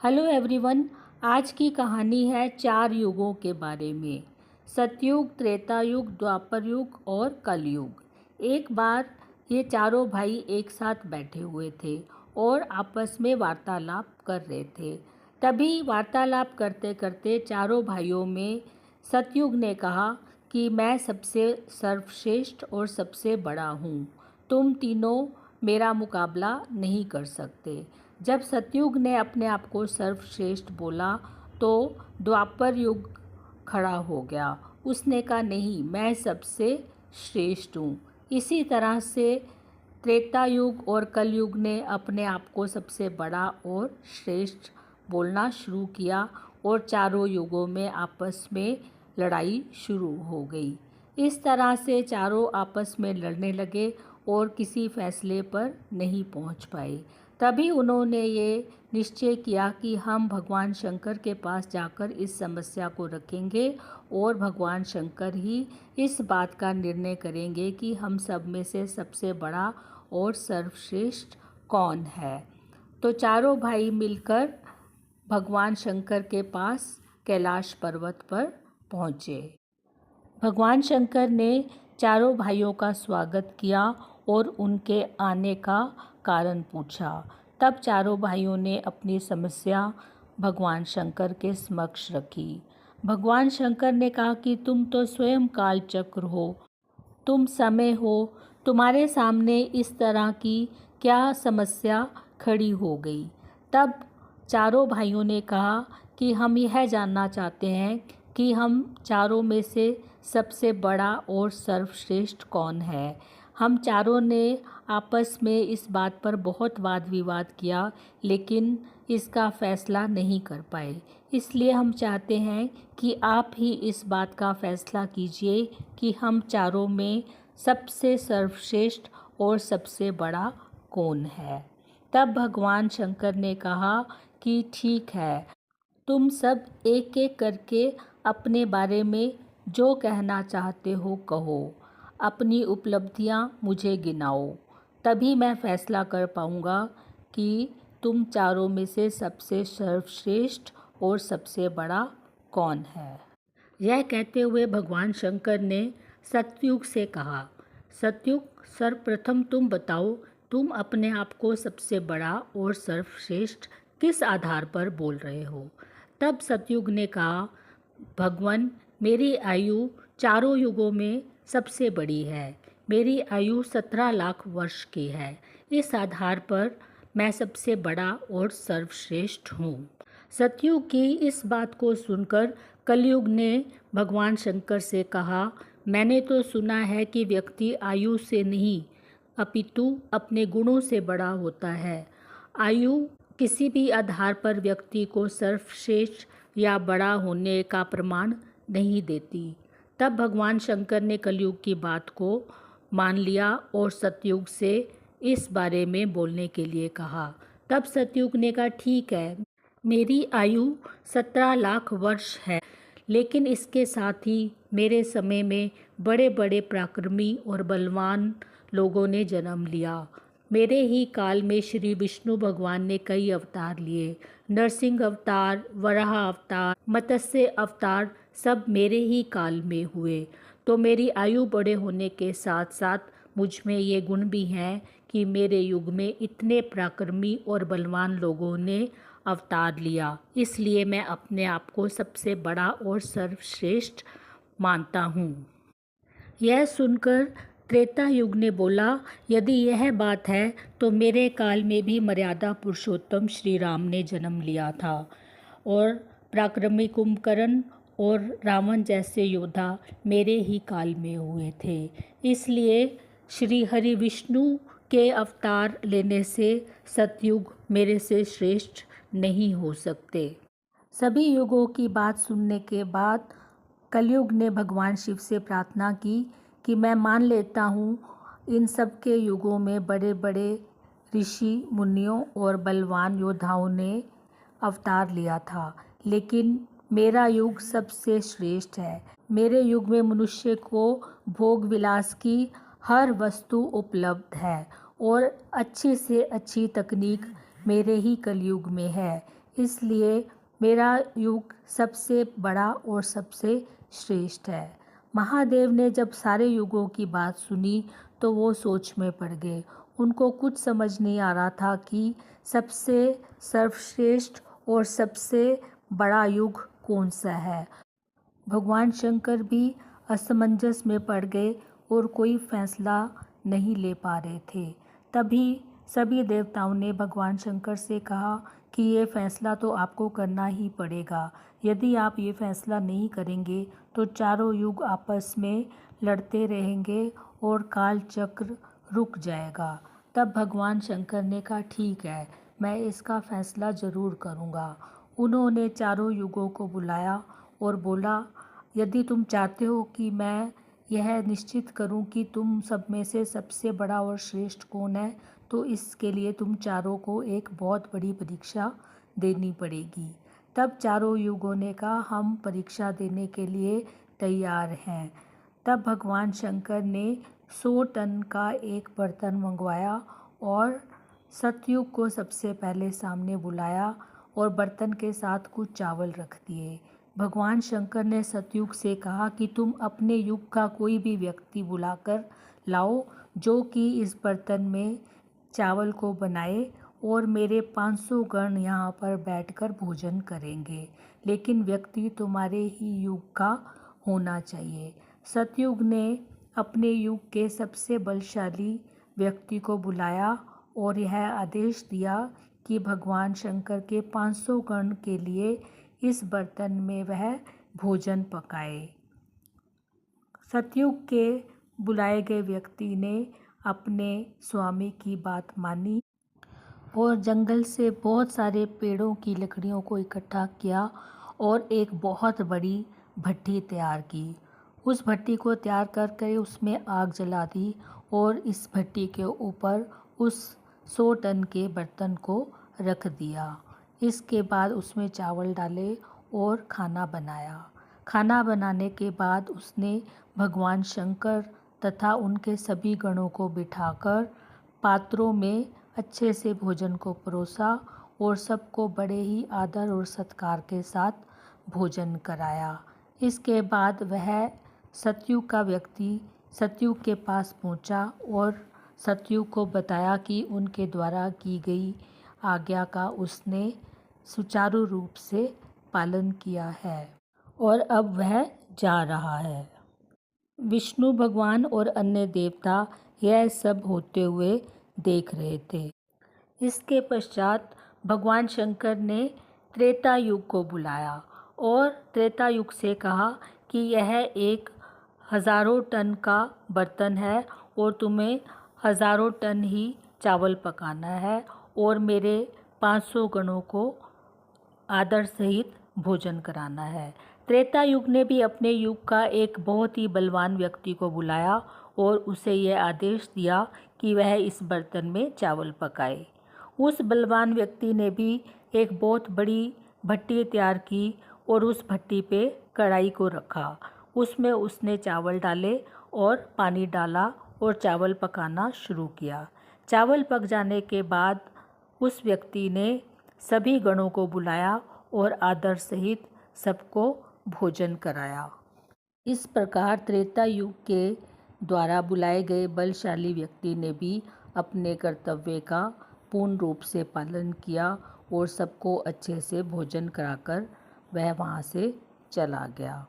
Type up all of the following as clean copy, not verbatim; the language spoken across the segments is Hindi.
Hello everyone. आज की कहानी है 4 युगों के बारे में। सतयुग, त्रेता युग, द्वापर युग और कलयुग। एक बार ये चारों भाई एक साथ बैठे हुए थे और आपस में वार्तालाप कर रहे थे। तभी वार्तालाप करते करते चारों भाइयों में सतयुग ने कहा कि मैं सबसे सर्वश्रेष्ठ और सबसे बड़ा हूँ। तुम तीनों मेरा मुकाबला नहीं कर सकते। जब सतयुग ने अपने आप को सर्वश्रेष्ठ बोला तो द्वापर युग खड़ा हो गया। उसने कहा नहीं, मैं सबसे श्रेष्ठ हूँ। इसी तरह से त्रेता युग और कलयुग ने अपने आप को सबसे बड़ा और श्रेष्ठ बोलना शुरू किया और चारों युगों में आपस में लड़ाई शुरू हो गई। इस तरह से चारों आपस में लड़ने लगे और किसी फैसले पर नहीं पहुंच पाए। तभी उन्होंने ये निश्चय किया कि हम भगवान शंकर के पास जाकर इस समस्या को रखेंगे और भगवान शंकर ही इस बात का निर्णय करेंगे कि हम सब में से सबसे बड़ा और सर्वश्रेष्ठ कौन है। तो चारों भाई मिलकर भगवान शंकर के पास कैलाश पर्वत पर पहुँचे। भगवान शंकर ने चारों भाइयों का स्वागत किया और उनके आने का कारण पूछा। तब चारों भाइयों ने अपनी समस्या भगवान शंकर के समक्ष रखी। भगवान शंकर ने कहा कि तुम तो स्वयं काल चक्र हो, तुम समय हो, तुम्हारे सामने इस तरह की क्या समस्या खड़ी हो गई। तब चारों भाइयों ने कहा कि हम यह जानना चाहते हैं कि हम चारों में से सबसे बड़ा और सर्वश्रेष्ठ कौन है। हम चारों ने आपस में इस बात पर बहुत वाद विवाद किया, लेकिन इसका फैसला नहीं कर पाए। इसलिए हम चाहते हैं कि आप ही इस बात का फैसला कीजिए कि हम चारों में सबसे सर्वश्रेष्ठ और सबसे बड़ा कौन है। तब भगवान शंकर ने कहा कि ठीक है, तुम सब एक एक करके अपने बारे में जो कहना चाहते हो कहो, अपनी उपलब्धियां मुझे गिनाओ, तभी मैं फैसला कर पाऊंगा कि तुम चारों में से सबसे सर्वश्रेष्ठ और सबसे बड़ा कौन है। यह कहते हुए भगवान शंकर ने सतयुग से कहा, सतयुग, सर्वप्रथम तुम बताओ, तुम अपने आप को सबसे बड़ा और सर्वश्रेष्ठ किस आधार पर बोल रहे हो। तब सतयुग ने कहा, भगवान, मेरी आयु चारों युगों में सबसे बड़ी है। मेरी आयु 17 लाख वर्ष की है। इस आधार पर मैं सबसे बड़ा और सर्वश्रेष्ठ हूँ। सतयुग की इस बात को सुनकर कलयुग ने भगवान शंकर से कहा, मैंने तो सुना है कि व्यक्ति आयु से नहीं अपितु अपने गुणों से बड़ा होता है। आयु किसी भी आधार पर व्यक्ति को सर्वश्रेष्ठ या बड़ा होने का प्रमाण नहीं देती। तब भगवान शंकर ने कलयुग की बात को मान लिया और सतयुग से इस बारे में बोलने के लिए कहा। तब सतयुग ने कहा, ठीक है, मेरी आयु 17 लाख वर्ष है, लेकिन इसके साथ ही मेरे समय में बड़े बड़े पराक्रमी और बलवान लोगों ने जन्म लिया। मेरे ही काल में श्री विष्णु भगवान ने कई अवतार लिए। नरसिंह अवतार, वराह अवतार, मत्स्य अवतार सब मेरे ही काल में हुए। तो मेरी आयु बड़े होने के साथ साथ मुझ में ये गुण भी हैं कि मेरे युग में इतने पराक्रमी और बलवान लोगों ने अवतार लिया। इसलिए मैं अपने आप को सबसे बड़ा और सर्वश्रेष्ठ मानता हूँ। यह सुनकर त्रेता युग ने बोला, यदि यह बात है तो मेरे काल में भी मर्यादा पुरुषोत्तम श्री राम ने जन्म लिया था और पराक्रमी कुंभकर्ण और रावण जैसे योद्धा मेरे ही काल में हुए थे। इसलिए श्री हरि विष्णु के अवतार लेने से सतयुग मेरे से श्रेष्ठ नहीं हो सकते। सभी युगों की बात सुनने के बाद कलयुग ने भगवान शिव से प्रार्थना की कि मैं मान लेता हूँ इन सब के युगों में बड़े बड़े ऋषि मुनियों और बलवान योद्धाओं ने अवतार लिया था, लेकिन मेरा युग सबसे श्रेष्ठ है। मेरे युग में मनुष्य को भोग विलास की हर वस्तु उपलब्ध है और अच्छी से अच्छी तकनीक मेरे ही कलयुग में है। इसलिए मेरा युग सबसे बड़ा और सबसे श्रेष्ठ है। महादेव ने जब सारे युगों की बात सुनी तो वो सोच में पड़ गए। उनको कुछ समझ नहीं आ रहा था कि सबसे सर्वश्रेष्ठ और सबसे बड़ा युग कौन सा है। भगवान शंकर भी असमंजस में पड़ गए और कोई फैसला नहीं ले पा रहे थे। तभी सभी देवताओं ने भगवान शंकर से कहा कि ये फैसला तो आपको करना ही पड़ेगा। यदि आप ये फैसला नहीं करेंगे तो चारों युग आपस में लड़ते रहेंगे और काल चक्र रुक जाएगा। तब भगवान शंकर ने कहा ठीक है, मैं इसका फैसला ज़रूर करूँगा। उन्होंने चारों युगों को बुलाया और बोला, यदि तुम चाहते हो कि मैं यह निश्चित करूं कि तुम सब में से सबसे बड़ा और श्रेष्ठ कौन है, तो इसके लिए तुम चारों को एक बहुत बड़ी परीक्षा देनी पड़ेगी। तब चारों युगों ने कहा हम परीक्षा देने के लिए तैयार हैं। तब भगवान शंकर ने 100 टन का एक बर्तन मंगवाया और सतयुग को सबसे पहले सामने बुलाया और बर्तन के साथ कुछ चावल रख दिए। भगवान शंकर ने सतयुग से कहा कि तुम अपने युग का कोई भी व्यक्ति बुलाकर लाओ जो कि इस बर्तन में चावल को बनाए और मेरे 500 गण यहाँ पर बैठकर भोजन करेंगे, लेकिन व्यक्ति तुम्हारे ही युग का होना चाहिए। सतयुग ने अपने युग के सबसे बलशाली व्यक्ति को बुलाया और यह आदेश दिया कि भगवान शंकर के 500 गण के लिए इस बर्तन में वह भोजन पकाए। सतयुग के बुलाए गए व्यक्ति ने अपने स्वामी की बात मानी और जंगल से बहुत सारे पेड़ों की लकड़ियों को इकट्ठा किया और एक बहुत बड़ी भट्टी तैयार की। उस भट्टी को तैयार करके उसमें आग जला दी और इस भट्टी के ऊपर उस 100 टन के बर्तन को रख दिया। इसके बाद उसमें चावल डाले और खाना बनाया। खाना बनाने के बाद उसने भगवान शंकर तथा उनके सभी गणों को बिठाकर पात्रों में अच्छे से भोजन को परोसा और सबको बड़े ही आदर और सत्कार के साथ भोजन कराया। इसके बाद वह सतयुग का व्यक्ति सतयुग के पास पहुंचा और सतयुग को बताया कि उनके द्वारा की गई आज्ञा का उसने सुचारू रूप से पालन किया है और अब वह जा रहा है। विष्णु भगवान और अन्य देवता यह सब होते हुए देख रहे थे। इसके पश्चात भगवान शंकर ने त्रेता युग को बुलाया और त्रेता युग से कहा कि यह एक 1000 टन का बर्तन है और तुम्हें 1000 टन ही चावल पकाना है और मेरे 500 गणों को आदर सहित भोजन कराना है। त्रेता युग ने भी अपने युग का एक बहुत ही बलवान व्यक्ति को बुलाया और उसे यह आदेश दिया कि वह इस बर्तन में चावल पकाए। उस बलवान व्यक्ति ने भी एक बहुत बड़ी भट्टी तैयार की और उस भट्टी पे कढ़ाई को रखा। उसमें उसने चावल डाले और पानी डाला और चावल पकाना शुरू किया। चावल पक जाने के बाद उस व्यक्ति ने सभी गणों को बुलाया और आदर सहित सबको भोजन कराया। इस प्रकार त्रेता युग के द्वारा बुलाए गए बलशाली व्यक्ति ने भी अपने कर्तव्य का पूर्ण रूप से पालन किया और सबको अच्छे से भोजन कराकर वह वहाँ से चला गया।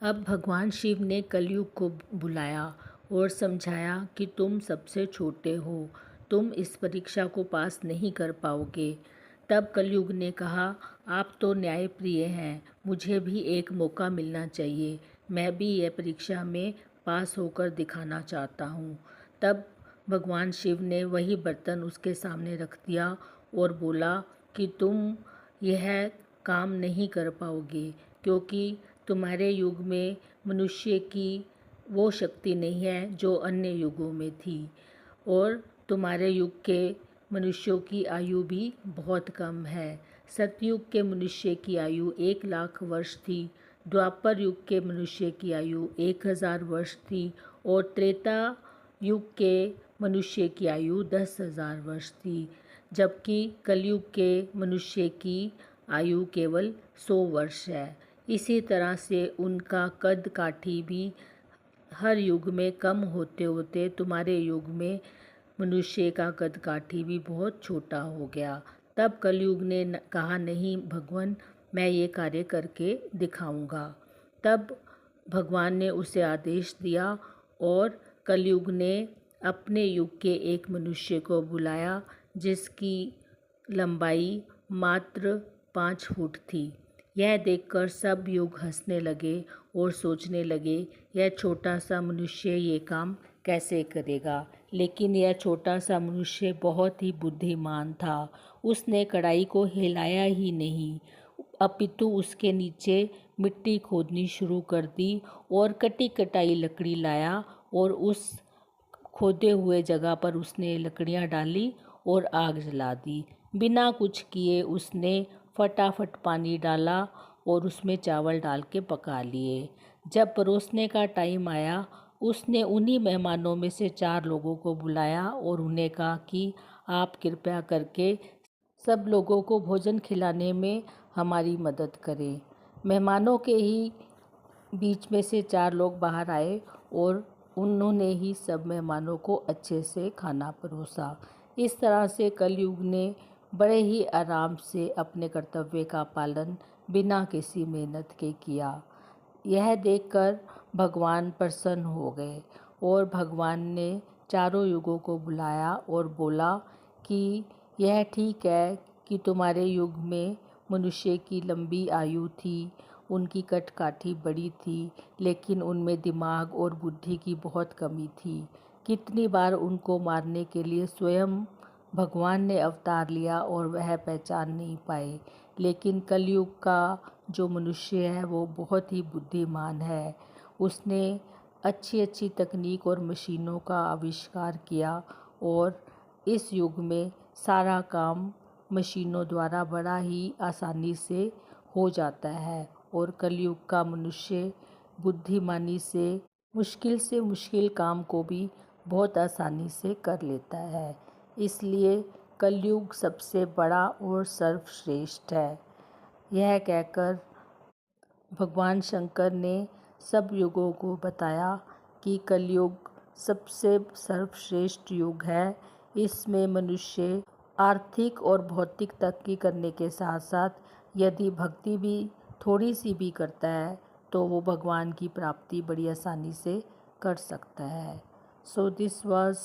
अब भगवान शिव ने कलयुग को बुलाया और समझाया कि तुम सबसे छोटे हो, तुम इस परीक्षा को पास नहीं कर पाओगे। तब कलयुग ने कहा, आप तो न्यायप्रिय हैं, मुझे भी एक मौका मिलना चाहिए, मैं भी यह परीक्षा में पास होकर दिखाना चाहता हूँ। तब भगवान शिव ने वही बर्तन उसके सामने रख दिया और बोला कि तुम यह काम नहीं कर पाओगे क्योंकि तुम्हारे युग में मनुष्य की वो शक्ति नहीं है जो अन्य युगों में थी और तुम्हारे युग के मनुष्यों की आयु भी बहुत कम है। सतयुग के मनुष्य की आयु 1 लाख वर्ष थी, द्वापर युग के मनुष्य की आयु 1000 वर्ष थी और त्रेता युग के मनुष्य की आयु 10,000 वर्ष थी, जबकि कलयुग के मनुष्य की आयु केवल 100 वर्ष है। इसी तरह से उनका कद काठी भी हर युग में कम होते होते तुम्हारे युग में मनुष्य का कद काठी भी बहुत छोटा हो गया। तब कलयुग ने कहा, नहीं भगवान, मैं ये कार्य करके दिखाऊंगा। तब भगवान ने उसे आदेश दिया और कलयुग ने अपने युग के एक मनुष्य को बुलाया जिसकी लंबाई मात्र 5 फुट थी। यह देखकर सब युग हंसने लगे और सोचने लगे, यह छोटा सा मनुष्य ये काम कैसे करेगा। लेकिन यह छोटा सा मनुष्य बहुत ही बुद्धिमान था। उसने कढ़ाई को हिलाया ही नहीं, अपितु उसके नीचे मिट्टी खोदनी शुरू कर दी और कटी कटाई लकड़ी लाया और उस खोदे हुए जगह पर उसने लकड़ियां डाली और आग जला दी। बिना कुछ किए उसने फटाफट पानी डाला और उसमें चावल डाल के पका लिए। जब परोसने का टाइम आया, उसने उन्हीं मेहमानों में से 4 लोगों को बुलाया और उन्हें कहा कि आप कृपया करके सब लोगों को भोजन खिलाने में हमारी मदद करें। मेहमानों के ही बीच में से 4 लोग बाहर आए और उन्होंने ही सब मेहमानों को अच्छे से खाना परोसा। इस तरह से कलयुग ने बड़े ही आराम से अपने कर्तव्य का पालन बिना किसी मेहनत के किया। यह देखकर भगवान प्रसन्न हो गए और भगवान ने चारों युगों को बुलाया और बोला कि यह ठीक है कि तुम्हारे युग में मनुष्य की लंबी आयु थी, उनकी कदकाठी बड़ी थी, लेकिन उनमें दिमाग और बुद्धि की बहुत कमी थी। कितनी बार उनको मारने के लिए स्वयं भगवान ने अवतार लिया और वह पहचान नहीं पाए। लेकिन कलयुग का जो मनुष्य है वो बहुत ही बुद्धिमान है। उसने अच्छी अच्छी तकनीक और मशीनों का आविष्कार किया और इस युग में सारा काम मशीनों द्वारा बड़ा ही आसानी से हो जाता है और कलयुग का मनुष्य बुद्धिमानी से मुश्किल काम को भी बहुत आसानी से कर लेता है। इसलिए कलयुग सबसे बड़ा और सर्वश्रेष्ठ है। यह कहकर भगवान शंकर ने सब युगों को बताया कि कलयुग सबसे सर्वश्रेष्ठ युग है। इसमें मनुष्य आर्थिक और भौतिक तरक्की करने के साथ साथ यदि भक्ति भी थोड़ी सी भी करता है तो वो भगवान की प्राप्ति बड़ी आसानी से कर सकता है। So this was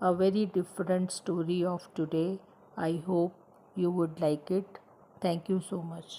a very different story of today. I hope you would like it. Thank you so much.